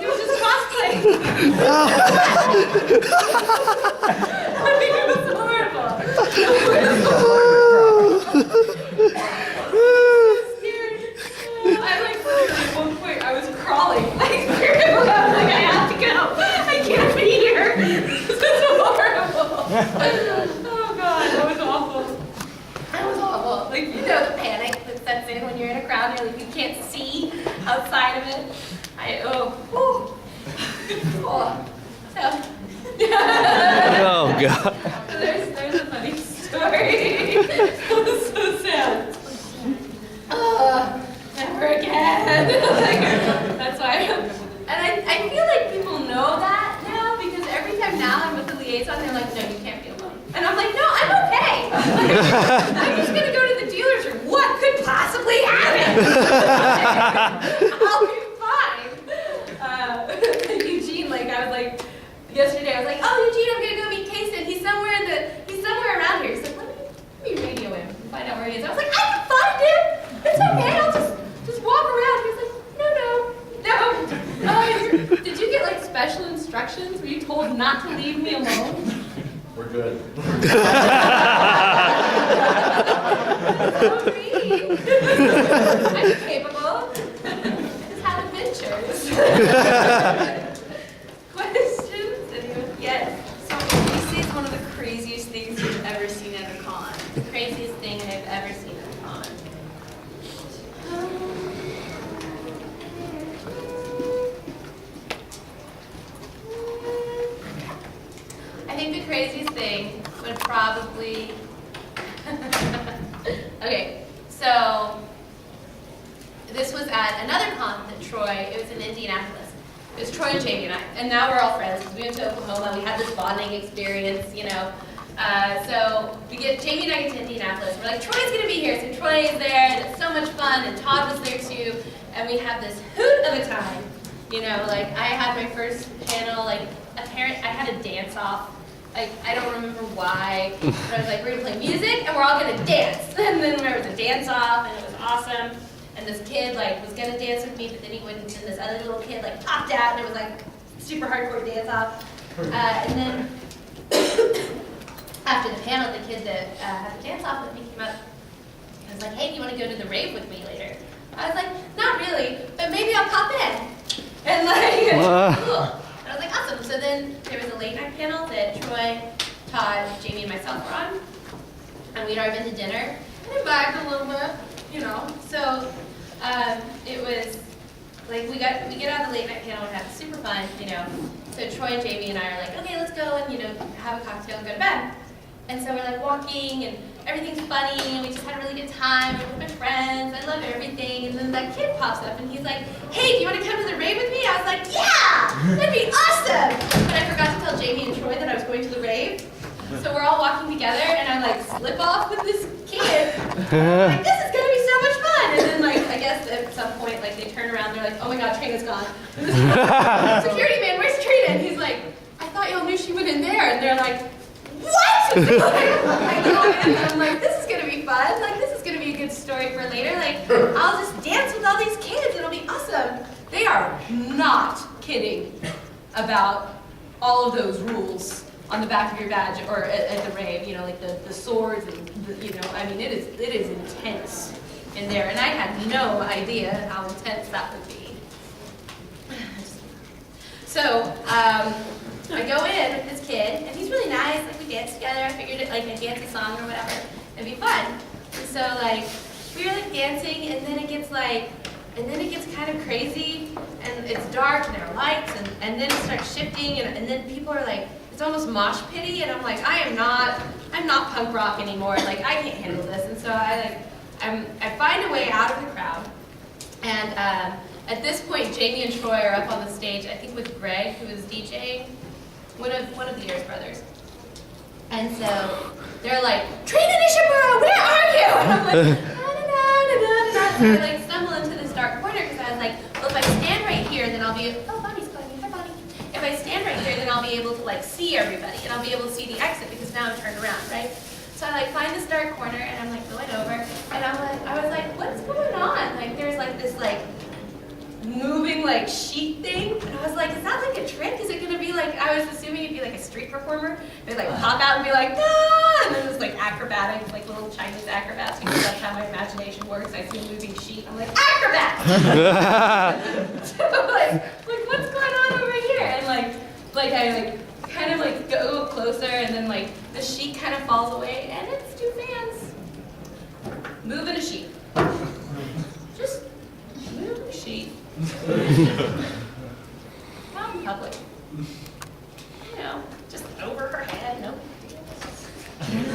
He was just cosplaying. I mean, it was horrible. I like literally at one point I was crawling. Like I have to go. I can't be here. This is horrible. Oh God, that was awful. That was awful. Like you know the panic that sets in when you're in a crowd. You're like you can't see outside of it. Oh, so. Oh God. There's a funny story. It was so sad. Never again. That's why. And I feel like people know that now because every time now I'm with the liaison, they're like, no, you can't be alone. And I'm like, no, I'm okay. I'm just gonna go to the dealer's room. What could possibly happen? I'll be fine. Eugene, like I was like. Yesterday, I was like, oh, Eugene, I'm gonna go meet Kason. He's somewhere around here. He's like, let me radio him and find out where he is. I was like, I can find him. It's okay. I'll just walk around. He's like, no. Did you get like special instructions? Were you told not to leave me alone? We're good. So mean. I'm capable. I just have adventures. Yes. So this is one of the craziest things you've ever seen at a con. The craziest thing I've ever seen at a con. I think the craziest thing would probably... Okay, so this was at another con at Troy. It was in Indianapolis. It was Troy and Jamie and I, and now we're all friends. We went to Oklahoma. We had this bonding experience, you know. So Jamie and I get to Indianapolis. We're like, Troy's gonna be here, so Troy is there, and it's so much fun. And Todd was there too, and we have this hoot of a time. You know, like I had my first panel, like I had a dance off. Like I don't remember why, but I was like, we're gonna play music and we're all gonna dance. And then there was a dance off, and it was awesome. And this kid like was gonna dance with me, but then he wouldn't. And this other little kid like popped out, and it was like super hardcore dance off. And then after the panel, the kid that had the dance off with me came up. I was like, hey, do you want to go to the rave with me later? I was like, not really, but maybe I'll pop in. And like, cool. And I was like, awesome. So then there was a late night panel that Troy, Todd, Jamie, and myself were on, and we'd already been to dinner and it vibed a little bit, you know. So it was like we get out of the late night panel and have super fun, you know. So Troy and Jamie and I are like, okay, let's go and, you know, have a cocktail and go to bed. And so we're like walking and everything's funny and we just had a really good time. We're with my friends. I love everything. And then that kid pops up and he's like, hey, do you want to come to the rave with me? I was like, yeah, that'd be awesome. But I forgot to tell Jamie and Troy that I was going to the rave. So we're all walking together and I like slip off with this kid. I'm like, this is gonna be so much fun. And then like, I guess at some point, like they turn around, they're like, oh my God, Trina's gone. Security man, where's Trina? And he's like, I thought y'all knew she went in there. And they're like, what? And I'm like, this is gonna be fun. Like, this is gonna be a good story for later. Like, I'll just dance with all these kids. It'll be awesome. They are not kidding about all of those rules on the back of your badge or at the rave. You know, like the swords and you know, I mean, it is intense in there, and I had no idea how intense that would be. So. I go in with this kid, and he's really nice, like we dance together. I figured like I'd dance a song or whatever, it'd be fun. And so like, we were like dancing, and then it gets kind of crazy, and it's dark, and there are lights, and then it starts shifting, and then people are like, it's almost mosh pity, and I'm like, I'm not punk rock anymore, like I can't handle this. And so I find a way out of the crowd, and at this point, Jamie and Troy are up on the stage, I think with Greg, who was DJing. One of the Ayers brothers. And so they're like, Trina Nishimura, where are you? And I'm like, da-da-da-da-da-da. So I like stumble into this dark corner because I was like, well, if I stand right here, then I'll be, oh, Bonnie's calling me, hi Bonnie. If I stand right here, then I'll be able to like see everybody, and I'll be able to see the exit because now I'm turned around, right? So I like find this dark corner, and I'm like going over, and I was like, what's going on? Like there's like this like moving like sheet thing, and I was like, is that like a trick? Is it gonna be like, I was assuming it'd be like a street performer. They'd like pop out and be like, ah, and then there's like acrobatics, like little Chinese acrobats, because that's how my imagination works. I see a moving sheet, I'm like, acrobats! So like what's going on over here? And like I like kind of like go closer, and then like the sheet kind of falls away, and it's two fans moving a sheet. Just moving a sheet. Not in public. You know, just over her head. Nope. It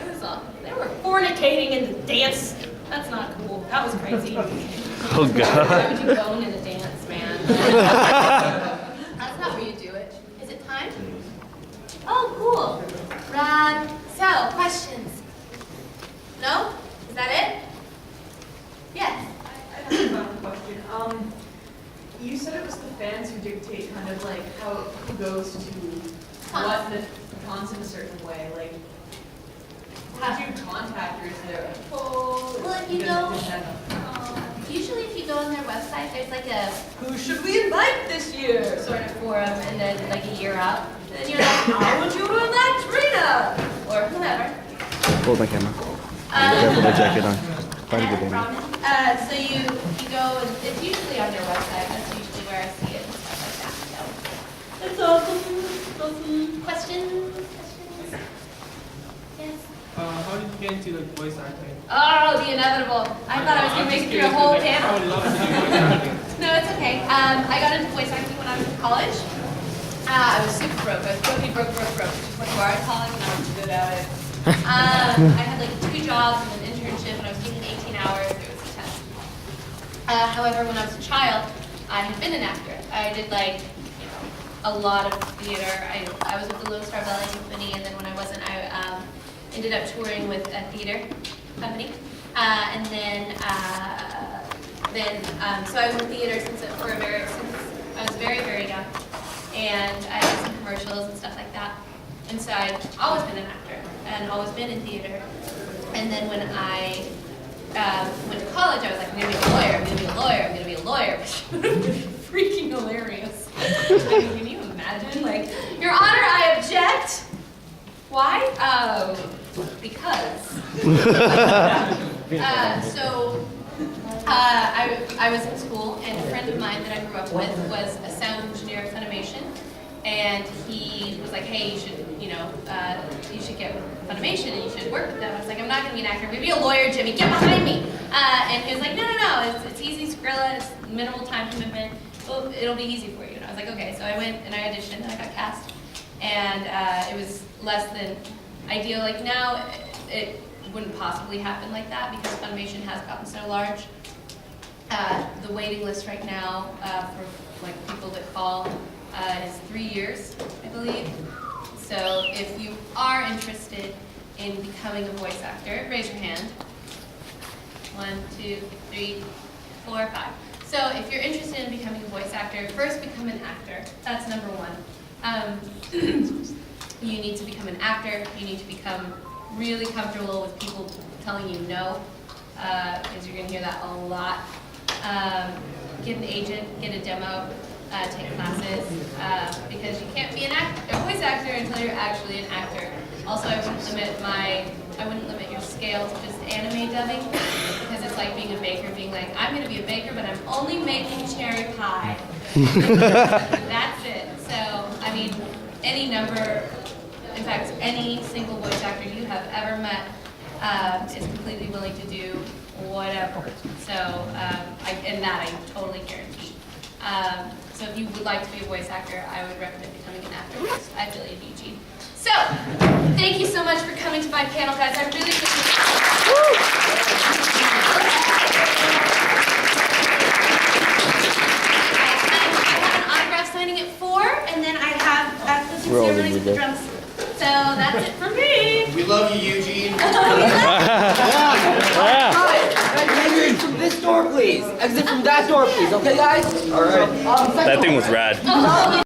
was they were fornicating in the dance. That's not cool. That was crazy. Oh God. Why would you bone in a dance, man? That's not where you do it. Is it time? Oh, cool. Rad. So, questions? No? Is that it? Yes. I have a final question. You said it was the fans who dictate kind of like who goes to what the cons in a certain way. Like, how do you contact her? Is there a poll? Well, if you go, usually if you go on their website, there's like a Who should we invite this year? sort of forum, and then like a year out, and then you're like, I want you to elect Trina, or whoever. Hold my camera. Careful my jacket on. Find a good Yeah, angle. so you go, and it's usually on their website. That's usually where I see it and stuff like that. So that's awesome. Questions? Yes. How did you get into like voice acting? Oh, the inevitable. I thought I was going to make it through a whole panel. I would love to do voice acting. No, it's okay. I got into voice acting when I was in college. I was super broke. I was totally broke. Just went to art college and I was good at it. I had like 2 jobs and an internship, and I was doing 18 hours. It was intense. However, when I was a child, I had been an actor. I did like, you know, a lot of theater. I was with the Lone Star Ballet Company, and then when I wasn't, I ended up touring with a theater company. And then so I was in theater since I was very, very young. And I did some commercials and stuff like that. And so I'd always been an actor and always been in theater. And then when I went to college, I was like, I'm going to be a lawyer, I'm going to be a lawyer, I'm going to be a lawyer. Which would have been freaking hilarious. I mean, can you imagine? Like, Your Honor, I object. Why? Because. I was in school, and a friend of mine that I grew up with was a sound engineer at Funimation, and he was like, hey, you should get with Funimation and you should work with them. I was like, I'm not going to be an actor. I'm going to be a lawyer, Jimmy. Get behind me. And he was like, no. It's easy, Skrilla. It's minimal time commitment. It'll be easy for you. And I was like, okay. So I went and I auditioned and I got cast. And it was less than ideal. Like now, it wouldn't possibly happen like that because Funimation has gotten so large. The waiting list right now for like people that call is 3 years, I believe. So if you are interested in becoming a voice actor, raise your hand. 1, 2, 3, 4, 5. So if you're interested in becoming a voice actor, first become an actor. That's number 1. You need to become an actor. You need to become really comfortable with people telling you no, because you're going to hear that a lot. Get an agent, get a demo, take classes, because you can't be a voice actor until you're actually an actor. Also, I wouldn't limit your scale to just anime dubbing, because it's like being a baker, being like, I'm going to be a baker, but I'm only making cherry pie. That's it. So, I mean, any number, in fact, any single voice actor you have ever met is completely willing to do whatever. So, and that I totally guarantee. So if you would like to be a voice actor, I would recommend becoming an actor first. I feel you, Eugene. So, thank you so much for coming to my panel, guys. I really appreciate it. I have an autograph signing at 4, and then I have closing ceremonies with the drums. So that's it for me. We love you, Eugene. Exit from this door, please. Exit from that door, please. Okay, guys? All right. That thing was rad.